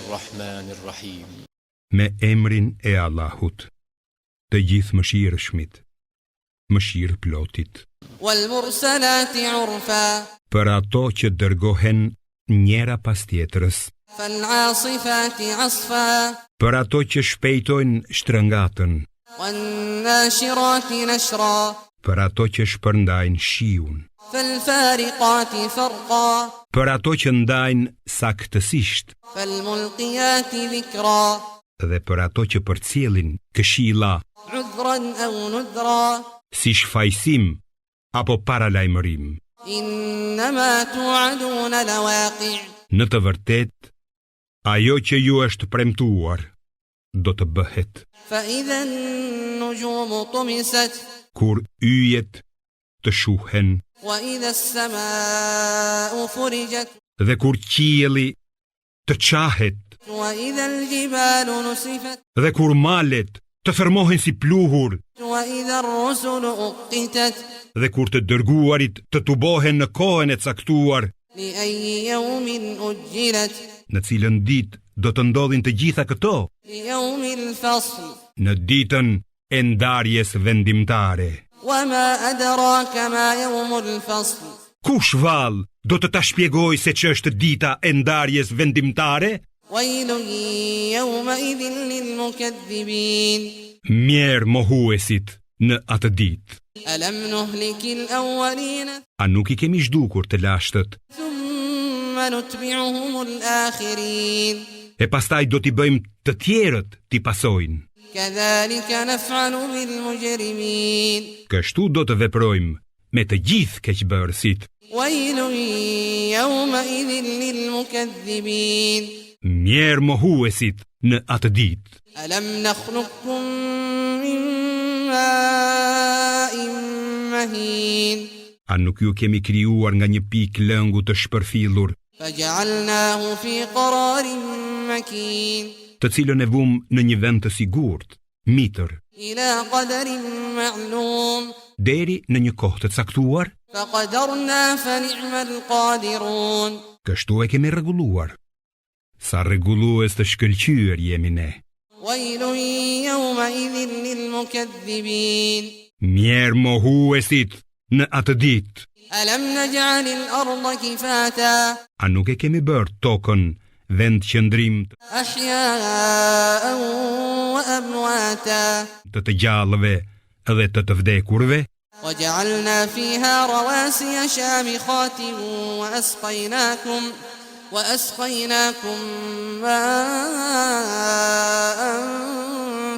Bismillahirrahmanirrahim. Me emrin e Allahut, të gjithë mëshirshmit, mëshirë plotit. Wal mursalati urfa. Për ato që dërgohen njëra pas tjetrës. Fal asifati asfa. Për ato që shpejtojnë shtrëngatën. Wan nashirati nashra. Për ato që shpërndajnë shiun. Fal fariqati farqa. Për ato që ndajnë saktësisht. Fal mulqiyati dhikra. Dhe për ato që përcjellin këshilla, udhran aw nudra. si shfajsim apo paralajmërim. Innama tu'aduna lawaqi'. Në të vërtet, ajo që ju është premtuar do të bëhet. Fa idha an-nujumu tumisat. Kur yjet të shuhen, Wa idha as-samaa'u furijat. dhe kur qielli të qahet, Wa idha al-jibalu nusifat. dhe kur malet të thërmohen si pluhur, Wa idha ar-rusulu uqitat. dhe kur të dërguarit të tubohen në kohën e caktuar, Li ayyi yawmin ujjilat. në cilën ditë do të ndodhin të gjitha këto, Li yawmil fasl. në ditën e ndarjes vendimtare. Wa ma adraka ma yawmul fasl. Kush vall do të ta shpjegoj se ç'është dita e ndarjes vendimtare? Wailun yawma idhin lil mukaththibin. Mjerë mohuesit në atë ditë. Alam nuhlikil awwalin. A nuk i kemi zhdukur të lashtët, Thumma nutbi'uhumul akhirin. e pastaj do t'i bëjmë të tjerët t'i pasojnë. Kadhalika naf'alu bil mujrimin. Kështu do të veprojmë me të gjithë keqbërësit. Wailun yawma idhin lil mukaththibin. Mjerë mohuesit në atë ditë. Alam nakhluqukum min ma'in mahin. A nuk ju kemi krijuar nga një pikë lëngu të shpërfillur, Faj'alnahu fi qararin makin. të cilën e vum në një vend të sigurt, mitër, Ila qadarin ma'lum. deri në një kohë të caktuar. Faqadarna fa ni'mal qadirun. Kështu e kemi rregulluar. Sa rregullues të shkëlqyer jemi ne. Wailun yawma idhin lil mukaththibin. Mjerë mohuesit në atë ditë. Alam naj'alil arda kifata. A nuk e kemi bërë tokën vend qëndrim Ahya'an wa amwata. të gjallëve edhe të vdekurve? وجعلنا فيها رواسي شامخات وأسقيناكم ماء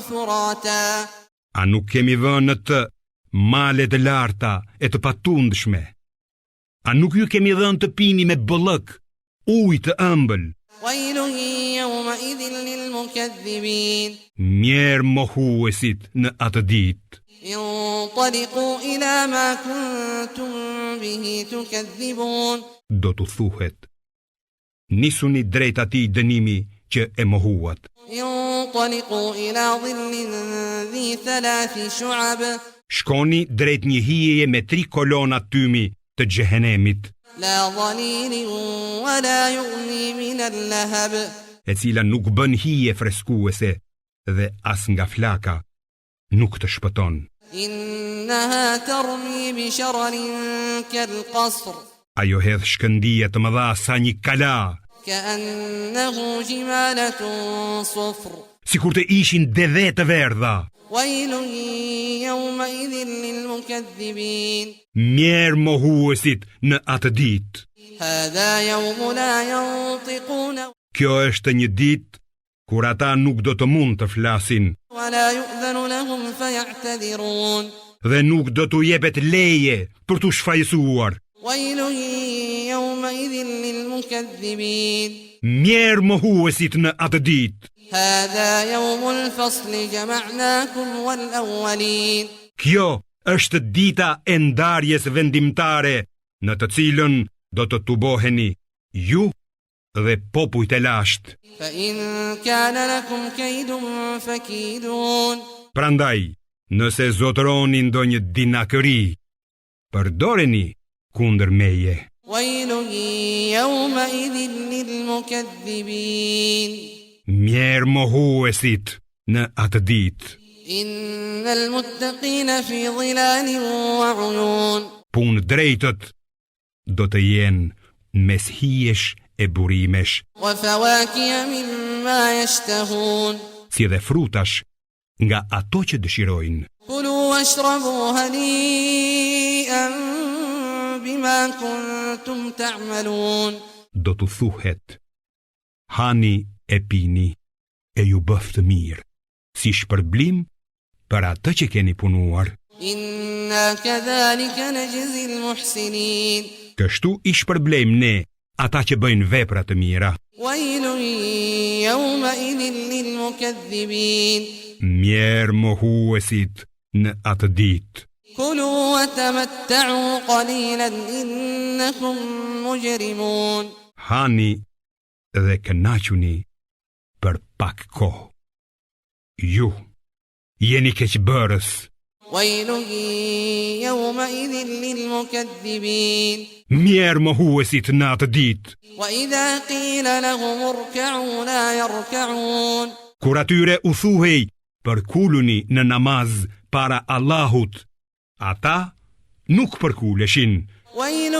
فراتا. A nuk kemi vënë në të male të larta e të patundshme? A nuk ju kemi dhënë të pini me bëllëk, ujë të ëmbël? ويل يومئذ للمكذبين. Mjerë mohuesit në atë ditë. انطلقوا إلى ما كنتم به تكذبون. Do t'u thuhet, nisuni drejt atij dënimi që e mohuat. انطلقوا إلى ظل ذي 3 شعب. Shkoni drejt një hijeje me 3 kolona tymi të xhehenemit, لا ظليل ولا يغني من اللهب. e cila nuk bën hije freskuese dhe as nga flaka nuk të shpëton. إنها ترمي بشرر كالقصر. Ajo hedh shkëndije të mëdha sa një kala, كأنه جمالة صفر. sikur të ishin deve të verdha. ويل يومئذ للمكذبين. Mjerë mohuesit në atë ditë. هذا يوم لا ينطقون Kjo është një ditë kur ata nuk do të mund të flasin ولا يؤذن لهم فيعتذرون. dhe nuk do t'u jepet leje për t'u shfaqësuar. ويل يومئذ للمكذبين. Mjerë mohuesit në atë ditë. هذا يوم الفصل جمعناكم والأولين. Kjo është dita e ndarjes vendimtare në të cilën do të tuboheni ju dhe popujt e lasht. فإن كان لكم كيد فكيدون Prandaj, nëse zotëroni ndonjë dinakëri, përdoreni kundër meje. ويل يومئذ للمكذبين Mjerë mohuesit në atë ditë. إن المتقين في ظلال وعيون Punë drejtët do të jenë mes hijesh e burimesh, وفواكه مما يشتهون si dhe frutash nga ato që dëshirojnë. كلوا واشربوا هنيئا بما كنتم تعملون Do të thuhet, hani e pini e ju bëftë mirë, si shpërblim për atë që keni punuar. إنا كذلك نجزي المحسنين Kështu i shpërblejmë ne ata që bëjnë vepra të mira. ويل يومئذ للمكذبين Mjerë mohuesit në atë ditë. كلوا وتمتعوا قليلا إنكم مجرمون Hani dhe kënaquni për pak kohë. Ju jeni keqbërës. ويل يومئذ للمكذبين Mjerë mohuesit në atë ditë. وإذا قيل لهم اركعوا لا يركعون Kur atyre u thuhej përkuluni në namaz para Allahut, ata nuk përkuleshin. ويل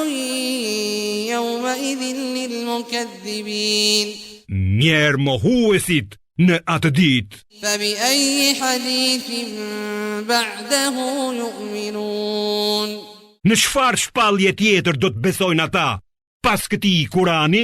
يومئذ للمكذبين Mjerë mohuesit në atë ditë. فبأي حديث بعده يؤمنون Në çfarë shpallje tjetër do të besojnë ata pas këtij Kurani?